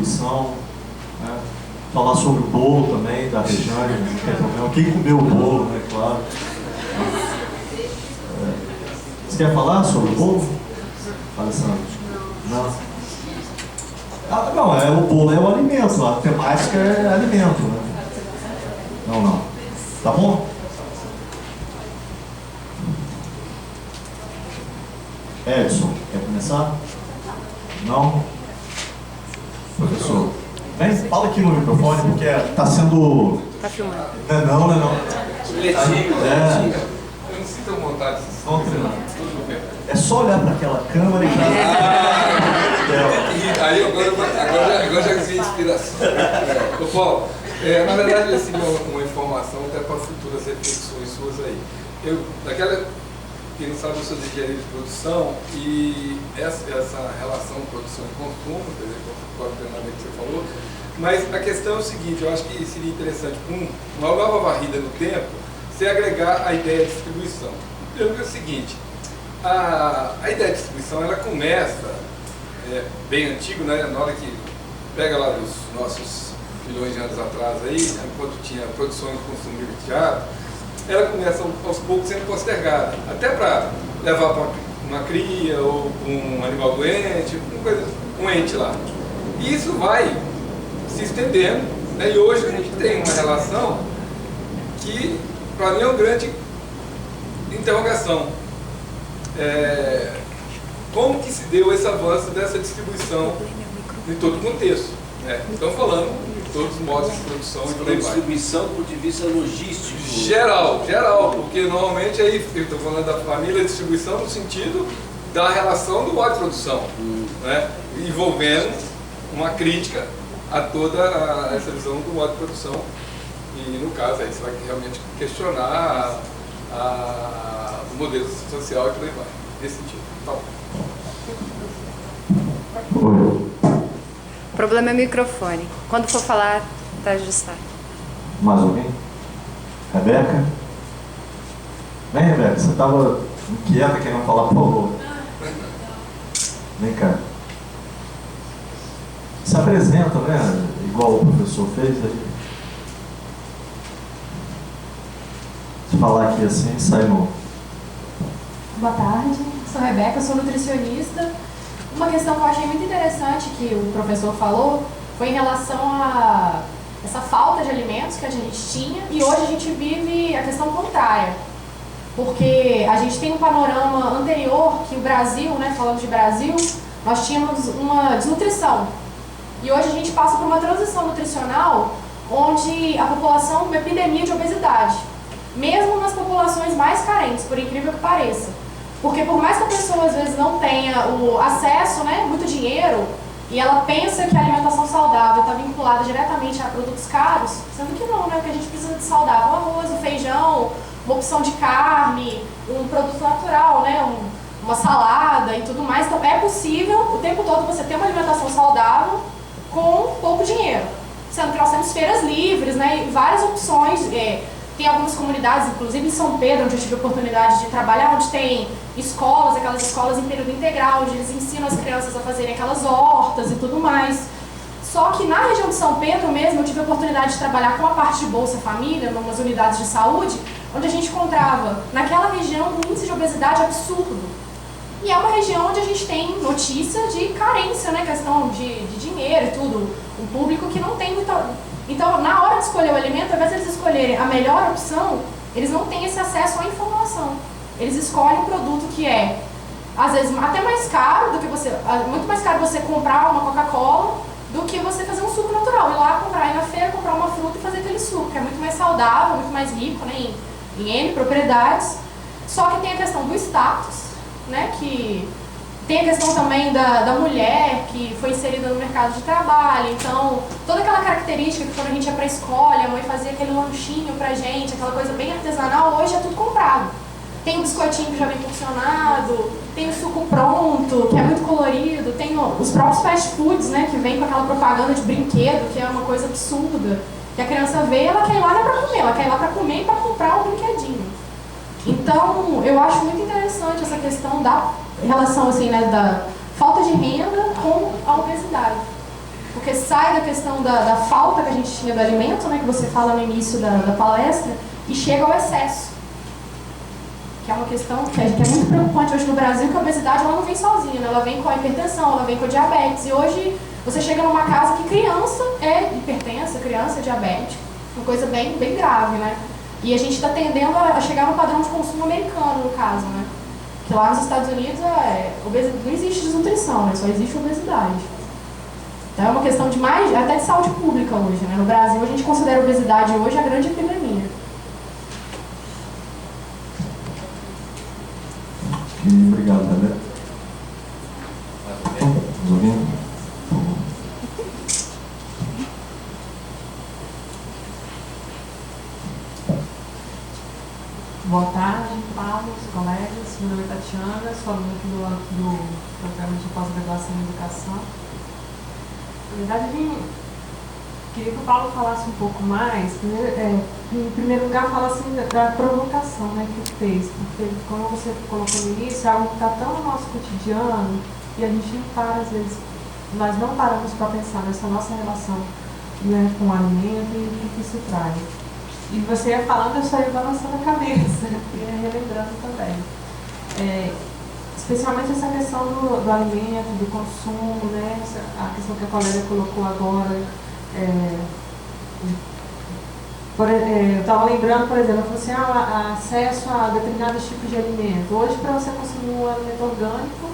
distribuição, né? Falar sobre o bolo também, da Rejane, não tem problema. Quem comeu o bolo, né, claro. Você quer falar sobre o bolo, Alessandro? Não. Ah, não, o bolo é o alimento, a temática é alimento, né? Não. Tá bom? Edson, quer começar? Não? Professor? Vem, fala aqui no microfone, porque está sendo... Tá filmando. Não. Eu não sinto vontade. Vamos treinar. É só olhar para aquela câmera e já... Aí agora já ganhei inspiração. Ô Paulo, na verdade eu recebi uma informação até para futuras reflexões suas aí. Quem não sabe, eu sou de engenharia de produção e essa relação produção e consumo, quer dizer, com o treinamento que você falou, mas a questão é o seguinte, eu acho que seria interessante, uma nova varrida no tempo, você agregar a ideia de distribuição. Primeiro que é o seguinte, a ideia de distribuição, ela começa bem antigo, né, na hora que pega lá dos nossos milhões de anos atrás aí, enquanto tinha produção e consumo imediato, ela começa aos poucos sendo postergada, até para levar para uma cria ou um animal doente, um ente lá. E isso vai se estendendo, né? E hoje a gente tem uma relação que, para mim, é uma grande interrogação. Como que se deu esse avanço dessa distribuição em todo o contexto? Então, falando todos os modos de produção e por aí vai. Distribuição do ponto de vista logístico. Geral, porque normalmente aí eu estou falando da família distribuição no sentido da relação do modo de produção, né? Envolvendo uma crítica a toda essa visão do modo de produção e no caso aí você vai realmente questionar o modelo social e por aí vai, nesse sentido. Tá bom. O problema é o microfone. Quando for falar, tá ajustado. Mais alguém? Rebeca? Vem, Rebeca, você estava inquieta querendo falar, por favor. Vem cá. Se apresenta, né? Igual o professor fez aí. Se falar aqui assim, sai no... Boa tarde, sou Rebeca, sou nutricionista. Uma questão que eu achei muito interessante que o professor falou foi em relação a essa falta de alimentos que a gente tinha e hoje a gente vive a questão contrária. Porque a gente tem um panorama anterior que o Brasil, né, falando de Brasil, nós tínhamos uma desnutrição. E hoje a gente passa por uma transição nutricional onde a população, uma epidemia de obesidade. Mesmo nas populações mais carentes, por incrível que pareça. Porque por mais que a pessoa às vezes não tenha o acesso, né, muito dinheiro, e ela pensa que a alimentação saudável está vinculada diretamente a produtos caros, sendo que não, né? Porque a gente precisa de saudável, o arroz, o feijão, uma opção de carne, um produto natural, né? Uma salada e tudo mais. Então é possível o tempo todo você ter uma alimentação saudável com pouco dinheiro. Sendo que nós temos feiras livres, né? E várias opções. Tem algumas comunidades, inclusive em São Pedro, onde eu tive a oportunidade de trabalhar, onde tem escolas, aquelas escolas em período integral, onde eles ensinam as crianças a fazerem aquelas hortas e tudo mais. Só que na região de São Pedro mesmo, eu tive a oportunidade de trabalhar com a parte de Bolsa Família, em umas unidades de saúde, onde a gente encontrava, naquela região, um índice de obesidade absurdo. E é uma região onde a gente tem notícia de carência, né, questão de dinheiro e tudo, um público que não tem muita... Então, na hora de escolher o alimento, ao invés de eles escolherem a melhor opção, eles não têm esse acesso à informação. Eles escolhem um produto que é, às vezes, até mais caro do que você... Muito mais caro você comprar uma Coca-Cola do que você fazer um suco natural. Ir lá, ir na feira, comprar uma fruta e fazer aquele suco, que é muito mais saudável, muito mais rico, né, em N propriedades. Só que tem a questão do status, né, que... Tem a questão também da mulher que foi inserida no mercado de trabalho, então toda aquela característica que quando a gente ia para a escola, a mãe fazia aquele lanchinho pra gente, aquela coisa bem artesanal, hoje é tudo comprado. Tem o biscoitinho que já vem porcionado, tem o suco pronto, que é muito colorido, tem os próprios fast foods, né, que vem com aquela propaganda de brinquedo, que é uma coisa absurda, que a criança vê, ela quer ir lá não é pra comer, ela quer ir lá pra comer e pra comprar um brinquedinho. Então, eu acho muito interessante essa questão da relação, assim, né, da falta de renda com a obesidade. porque sai da questão da falta que a gente tinha do alimento, né, que você fala no início da palestra, e chega ao excesso. Que é uma questão que é muito preocupante hoje no Brasil, que a obesidade ela não vem sozinha, né? Ela vem com a hipertensão, ela vem com a diabetes. E hoje você chega numa casa que criança é hipertensa, criança é diabética, uma coisa bem grave, né? E a gente está tendendo a chegar no padrão de consumo americano, no caso, né? Que lá nos Estados Unidos não existe desnutrição, né? Só existe obesidade. Então é uma questão de até de saúde pública hoje, né? No Brasil a gente considera a obesidade hoje a grande epidemia. Obrigado, Roberto. Estamos ouvindo? Boa tarde, Paulo, colegas. Meu nome é Tatiana, sou aluna aqui do programa de pós-graduação em educação. Na verdade, queria que o Paulo falasse um pouco mais. Em primeiro lugar, fala assim da provocação, né, que fez, porque como você colocou no início, é algo que está tão no nosso cotidiano e a gente não para, às vezes, nós não paramos para pensar nessa nossa relação, né, com o alimento e o que isso traz. E você ia falando, eu só ia balançando a cabeça, ia relembrando também. Especialmente essa questão do alimento, do consumo, né? A questão que a colega colocou agora. Eu estava lembrando, por exemplo, eu falei assim, acesso a determinados tipos de alimento. Hoje, para você consumir um alimento orgânico,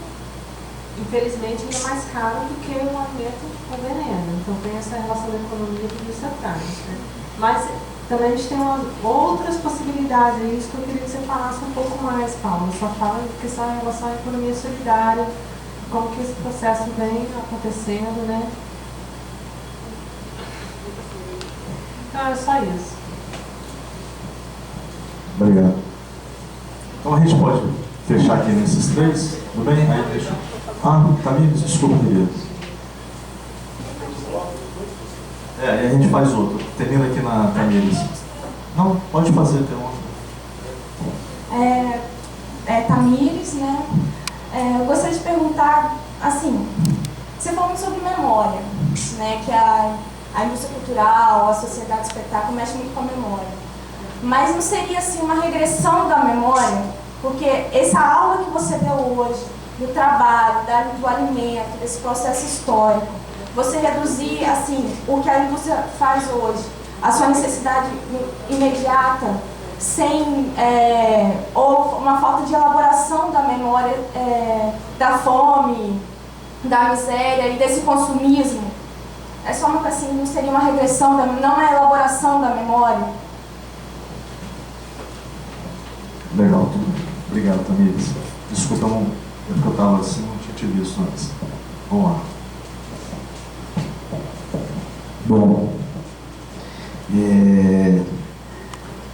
infelizmente, ainda é mais caro do que um alimento com veneno. Então, tem essa relação da economia que isso atrás. Né? Mas também a gente tem outras possibilidades, é isso que eu queria que você falasse um pouco mais, Paulo. Só fala de questão em relação à economia solidária, como que esse processo vem acontecendo, né? Então, é só isso. Obrigado. Então a gente pode fechar aqui nesses três, tudo bem? Aí deixa. Tamires, desculpa, querido. Aí a gente faz outro. Termina aqui na Tamires. Não, pode fazer, tem outro. Tamires, né? Eu gostaria de perguntar, assim, você falou muito sobre memória, né? Que a indústria cultural, a sociedade do espetáculo mexe muito com a memória. Mas não seria, assim, uma regressão da memória? Porque essa aula que você deu hoje, do trabalho, do alimento, desse processo histórico, você reduzir, assim, o que a indústria faz hoje, a sua necessidade imediata, sem, ou uma falta de elaboração da memória, da fome, da miséria e desse consumismo, é só uma, assim, não seria uma regressão, não uma elaboração da memória? Legal, tudo bem. Obrigado, Tamires. Desculpa, eu estava assim, não tinha te visto antes. Vamos lá. Bom,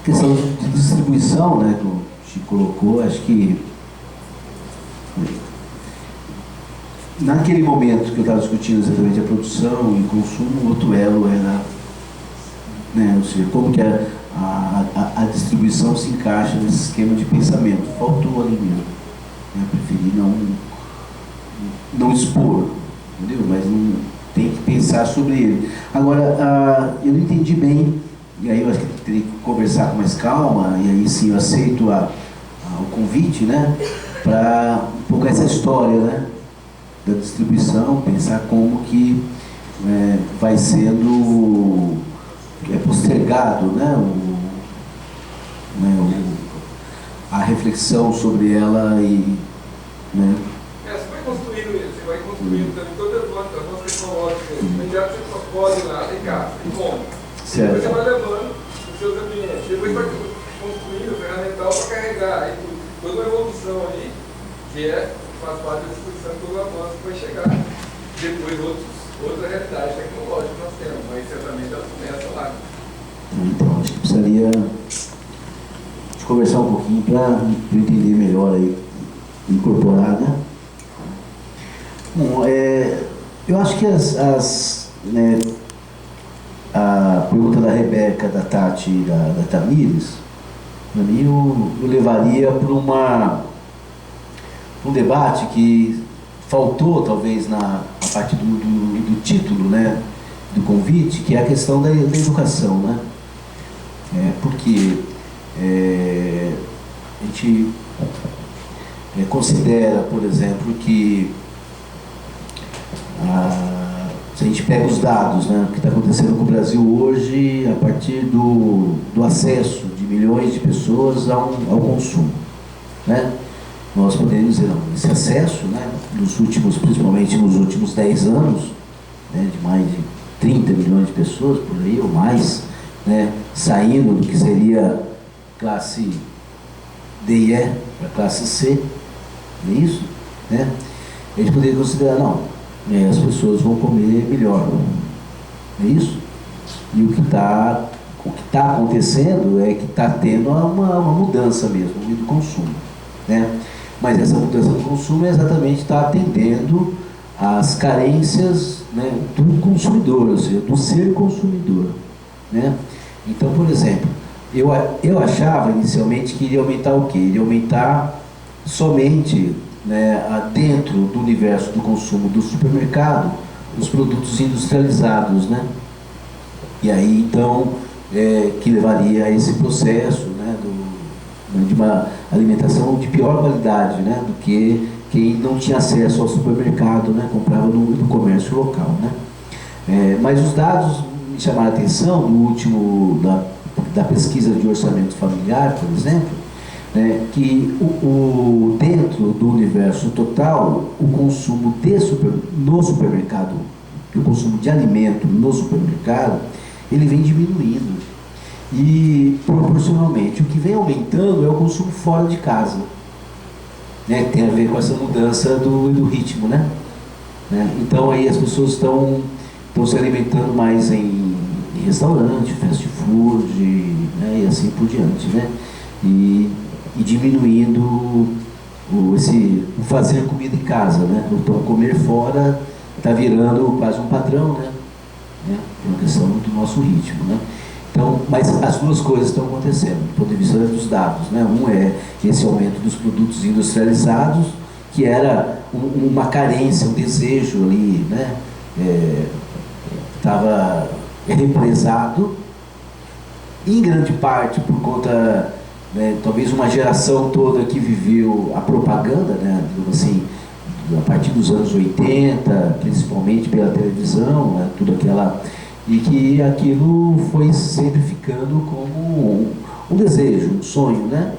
questão de distribuição, né, que o Chico colocou, acho que naquele momento que eu estava discutindo exatamente a produção e consumo, o outro elo era, né, ou seja, como que a distribuição se encaixa nesse esquema de pensamento. Faltou o alimento, né, preferi não expor, entendeu? Mas não tem que pensar sobre ele. Agora, eu não entendi bem, e aí eu acho que teria que conversar com mais calma, e aí sim eu aceito o convite, né, para um pouco essa história, né, da distribuição, pensar como que vai sendo postergado, né, a reflexão sobre ela e, né, você vai construindo também todas as notas tecnológicas. Imediato você só pode ir lá, tem casa, tem como. Depois você vai levando os seus ambientes. Depois vai construindo o ferramental para carregar. Aí toda uma evolução ali, que faz parte da discussão de todo o avanço que vai chegar. Depois outra realidade tecnológica que nós temos, mas certamente ela começa lá. Então, acho que precisaria de conversar um pouquinho para entender melhor aí, incorporar, né? Bom, eu acho que a pergunta da Rebeca, da Tati e da Tamires, para mim eu levaria para um debate que faltou, talvez, a partir do título, né, do convite, que é a questão da educação, né? Porque a gente considera, por exemplo, que se a gente pega os dados, né, o que está acontecendo com o Brasil hoje, a partir do acesso de milhões de pessoas ao consumo, né? Nós poderíamos dizer, não, esse acesso, né, principalmente nos últimos 10 anos, né, de mais de 30 milhões de pessoas, por aí, ou mais, né, saindo do que seria classe D e E para classe C, não é isso? Né? A gente poderia considerar, não, as pessoas vão comer melhor, não é isso? E o que está acontecendo é que está tendo uma mudança mesmo do consumo, né? Mas essa mudança do consumo exatamente está atendendo às carências, né, do consumidor, ou seja, do ser consumidor, né? Então, por exemplo, eu achava inicialmente que iria aumentar o quê? Iria aumentar somente, né, dentro do universo do consumo do supermercado, os produtos industrializados, né? E aí, então, que levaria a esse processo, né, de uma alimentação de pior qualidade, né, do que quem não tinha acesso ao supermercado, né, comprava no comércio local, né. Mas os dados me chamaram a atenção no último da pesquisa de orçamento familiar, por exemplo, né, que dentro do universo total, o consumo no supermercado, o consumo de alimento no supermercado, ele vem diminuindo. E, proporcionalmente, o que vem aumentando é o consumo fora de casa, né? Tem a ver com essa mudança do ritmo, né? Então, aí as pessoas estão se alimentando mais em restaurante, fast food, né? E assim por diante, né? E diminuindo o fazer comida em casa, né? Então, comer fora está virando quase um padrão, né? É uma questão do nosso ritmo, né? Então, mas as duas coisas estão acontecendo, do ponto de vista dos dados, né? Um é esse aumento dos produtos industrializados, que era uma carência, um desejo ali, né? Estava represado, em grande parte por conta, né, talvez uma geração toda que viveu a propaganda, né? Assim, a partir dos anos 80, principalmente pela televisão, né? Tudo aquela... E que aquilo foi sempre ficando como um desejo, um sonho, né?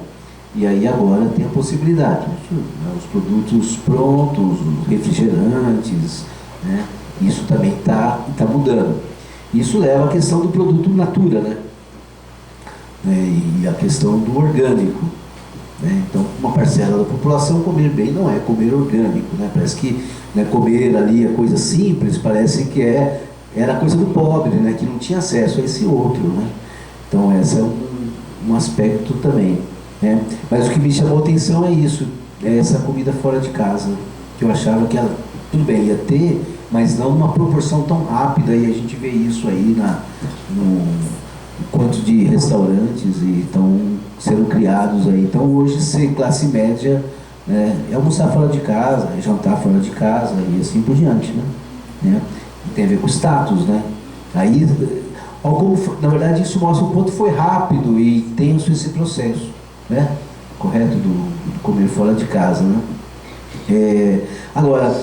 E aí agora tem a possibilidade, né? Os produtos prontos, os refrigerantes, né? Isso também está mudando. Isso leva à questão do produto natura, né? E a questão do orgânico, né? Então, uma parcela da população comer bem não é comer orgânico, né? Parece que, né, comer ali a coisa simples, parece que era coisa do pobre, né, que não tinha acesso a esse outro, né? Então, esse é um aspecto também, né? Mas o que me chamou a atenção é isso, essa comida fora de casa, que eu achava que ela, tudo bem, ia ter, mas não numa proporção tão rápida, e a gente vê isso aí no quanto de restaurantes e estão sendo criados aí. Então, hoje, ser classe média, né, é almoçar fora de casa, é jantar fora de casa e assim por diante, né? Tem a ver com status, né? Aí, na verdade, isso mostra o quanto foi rápido e intenso esse processo, né? Correto? Do comer fora de casa, né? Agora,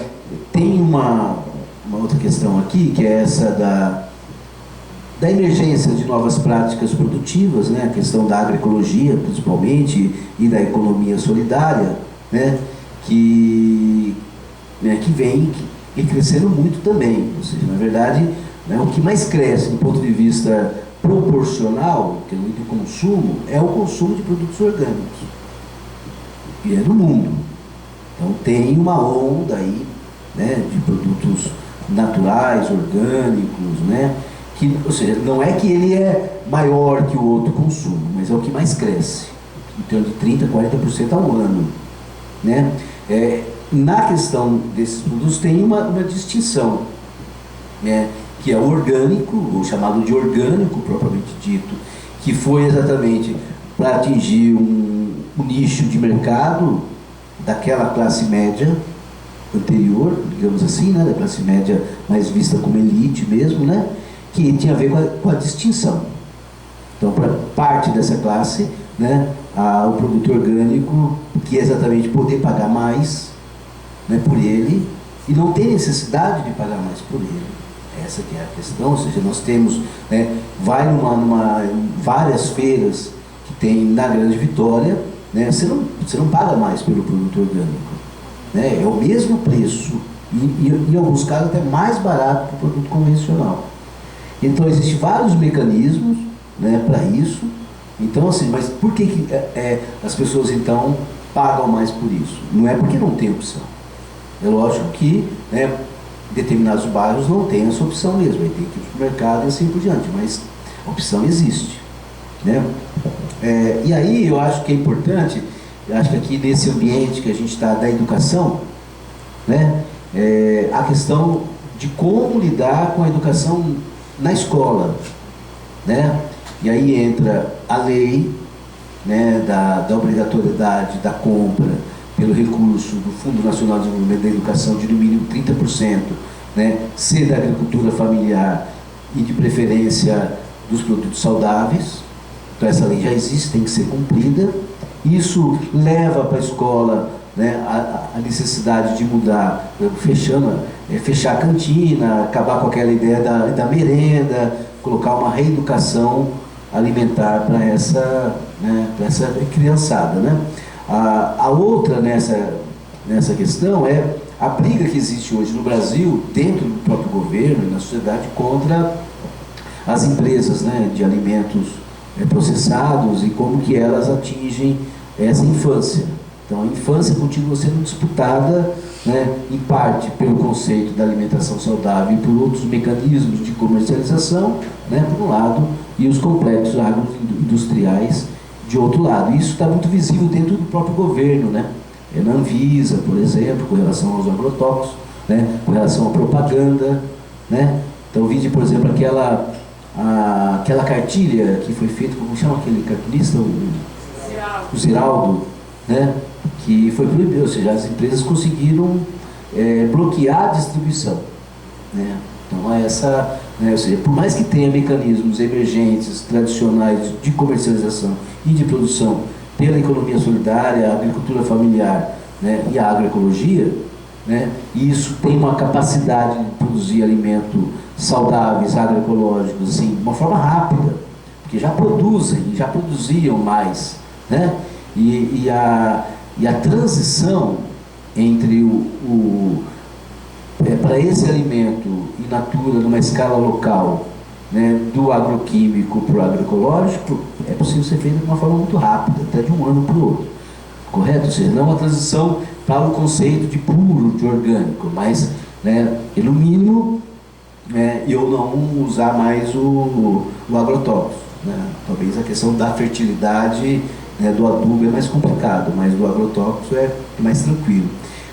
tem uma outra questão aqui, que é essa da emergência de novas práticas produtivas, né? A questão da agroecologia, principalmente, e da economia solidária, né? Que vem e crescendo muito também. Ou seja, na verdade, né, o que mais cresce do ponto de vista proporcional, que é do consumo, é o consumo de produtos orgânicos. E é no mundo. Então tem uma onda aí, né, de produtos naturais, orgânicos, né, que, ou seja, não é que ele é maior que o outro consumo, mas é o que mais cresce, em torno de 30%, 40% ao ano, né? Na questão desses produtos tem uma distinção, né, que é o orgânico, ou chamado de orgânico propriamente dito, que foi exatamente para atingir um nicho de mercado daquela classe média, anterior, digamos assim, né, da classe média mais vista como elite mesmo, né, que tinha a ver com a distinção. Então, para parte dessa classe, né, o produto orgânico, que é exatamente poder pagar mais, né, por ele, e não tem necessidade de pagar mais por ele. Essa que é a questão. Ou seja, nós temos, né, vai várias feiras que tem na Grande Vitória, né, você não paga mais pelo produto orgânico, né, é o mesmo preço, e em alguns casos até mais barato que o produto convencional. Então existem vários mecanismos, né, para isso. Então, assim, mas por que as pessoas então pagam mais por isso? Não é porque não tem opção. É lógico que, né, determinados bairros não tem essa opção mesmo, aí tem que ir para o mercado e assim por diante, mas a opção existe, né? E aí eu acho que é importante, eu acho que aqui nesse ambiente que a gente está da educação, né, a questão de como lidar com a educação na escola, né? E aí entra a lei, né, da obrigatoriedade da compra pelo recurso do Fundo Nacional de Desenvolvimento da Educação de no mínimo 30%, né, ser da agricultura familiar e de preferência dos produtos saudáveis. Então essa lei já existe, tem que ser cumprida. Isso leva para a escola, né, a necessidade de mudar, fechar a cantina, acabar com aquela ideia da merenda, colocar uma reeducação alimentar para essa criançada, né? A outra nessa questão é a briga que existe hoje no Brasil, dentro do próprio governo e na sociedade, contra as empresas, né, de alimentos processados e como que elas atingem essa infância. Então a infância continua sendo disputada, né, em parte pelo conceito da alimentação saudável e por outros mecanismos de comercialização, né, por um lado, e os complexos agroindustriais de outro lado. Isso está muito visível dentro do próprio governo, né? Na Anvisa, por exemplo, com relação aos agrotóxicos, né, com relação à propaganda, né? Então, vide, por exemplo, aquela cartilha que foi feita, como chama aquele cartunista? O Ziraldo, né? Que foi proibido, ou seja, as empresas conseguiram bloquear a distribuição, né? Então, ou seja, por mais que tenha mecanismos emergentes, tradicionais de comercialização e de produção pela economia solidária, a agricultura familiar, né, e a agroecologia, né, e isso tem uma capacidade de produzir alimentos saudáveis, agroecológicos, assim, de uma forma rápida, porque já produziam mais, né, e a transição entre para esse alimento in natura, numa escala local, né, do agroquímico para o agroecológico, é possível ser feita de uma forma muito rápida, até de um ano para o outro. Correto? Ou seja, não uma transição para o conceito de puro, de orgânico, mas, né, no mínimo, eu não usar mais o agrotóxico, né? Talvez a questão da fertilidade, né, do adubo é mais complicado, mas do agrotóxico é mais tranquilo.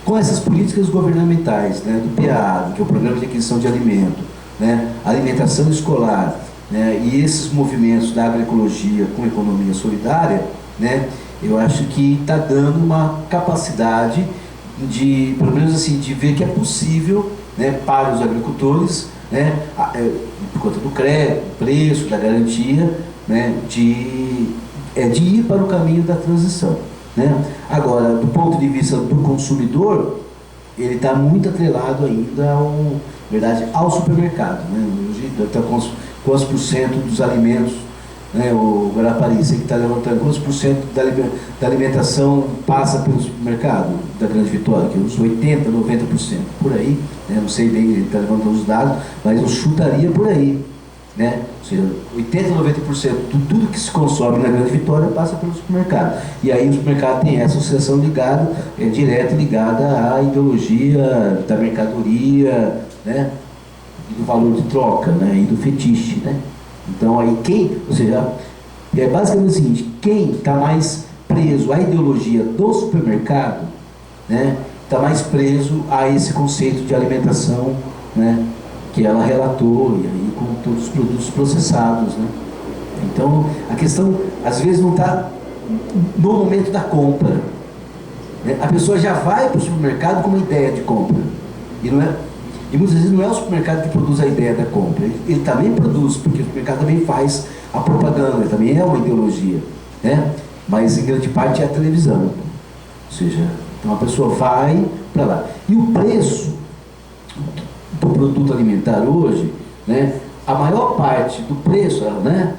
Com essas políticas governamentais, né, do PA, que é o Programa de Aquisição de Alimento, né, alimentação escolar, né, e esses movimentos da agroecologia com economia solidária, né, eu acho que está dando uma capacidade de, pelo menos assim, de ver que é possível, né, para os agricultores, né, por conta do crédito, do preço, da garantia, né, de ir para o caminho da transição, né. Agora, do ponto de vista do consumidor, ele está muito atrelado ainda ao supermercado, né. Hoje está quantos por cento dos alimentos, né, o Guarapari, você que está levantando, quantos por cento da alimentação passa pelo supermercado da Grande Vitória, que é uns 80%, 90%, por aí, né, não sei bem, ele está levantando os dados, mas eu chutaria por aí, né, ou seja, 80%, 90% de tudo que se consome na Grande Vitória passa pelo supermercado, e aí o supermercado tem essa associação direta ligada à ideologia da mercadoria, né, e do valor de troca, né, e do fetiche, né. Então aí ou seja, é basicamente o seguinte, quem está mais preso à ideologia do supermercado, né, está mais preso a esse conceito de alimentação, né, que ela relatou, e aí com todos os produtos processados, né. Então a questão às vezes não está no momento da compra, né? A pessoa já vai para o supermercado com uma ideia de compra. E muitas vezes não é o supermercado que produz a ideia da compra. Ele também produz, porque o supermercado também faz a propaganda, também é uma ideologia, né? Mas em grande parte é a televisão. Ou seja, então a pessoa vai para lá. E o preço do produto alimentar hoje, né? A maior parte do preço, né?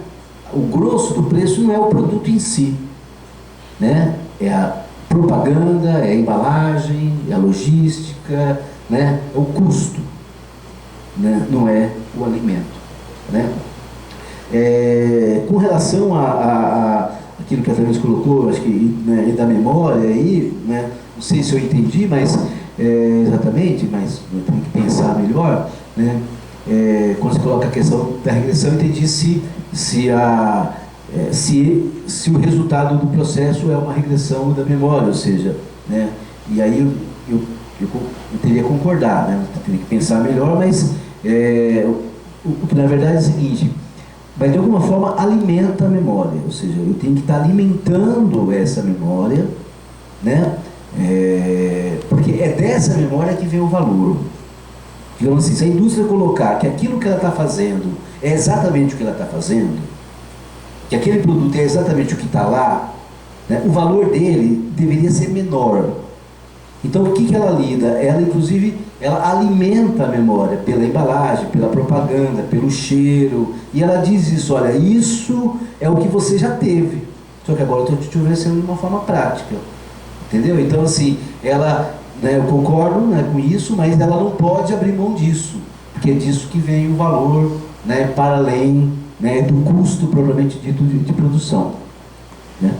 O grosso do preço não é o produto em si, né? É a propaganda, é a embalagem, é a logística, né? É o custo, né? Não é o alimento, né? Com relação a aquilo que a Thaís colocou, acho que, né, da memória aí, né? Não sei se eu entendi, mas exatamente, mas eu tenho que pensar melhor, né? Quando você coloca a questão da regressão, eu entendi se o resultado do processo é uma regressão da memória, ou seja, né? E aí eu teria que concordar, né? Eu teria que pensar melhor, mas o que na verdade é o seguinte: mas de alguma forma alimenta a memória, ou seja, eu tenho que estar alimentando essa memória, né? Porque é dessa memória que vem o valor. Digamos assim, se a indústria colocar que aquilo que ela está fazendo é exatamente o que ela está fazendo, que aquele produto é exatamente o que está lá, né, o valor dele deveria ser menor. Então o que ela lida? Ela inclusive ela alimenta a memória pela embalagem, pela propaganda, pelo cheiro, e ela diz isso: olha, isso é o que você já teve, só que agora eu estou te oferecendo de uma forma prática, entendeu? Então assim, ela, né, eu concordo, né, com isso, mas ela não pode abrir mão disso, porque é disso que vem o valor, né, para além, né, do custo propriamente dito de produção, né?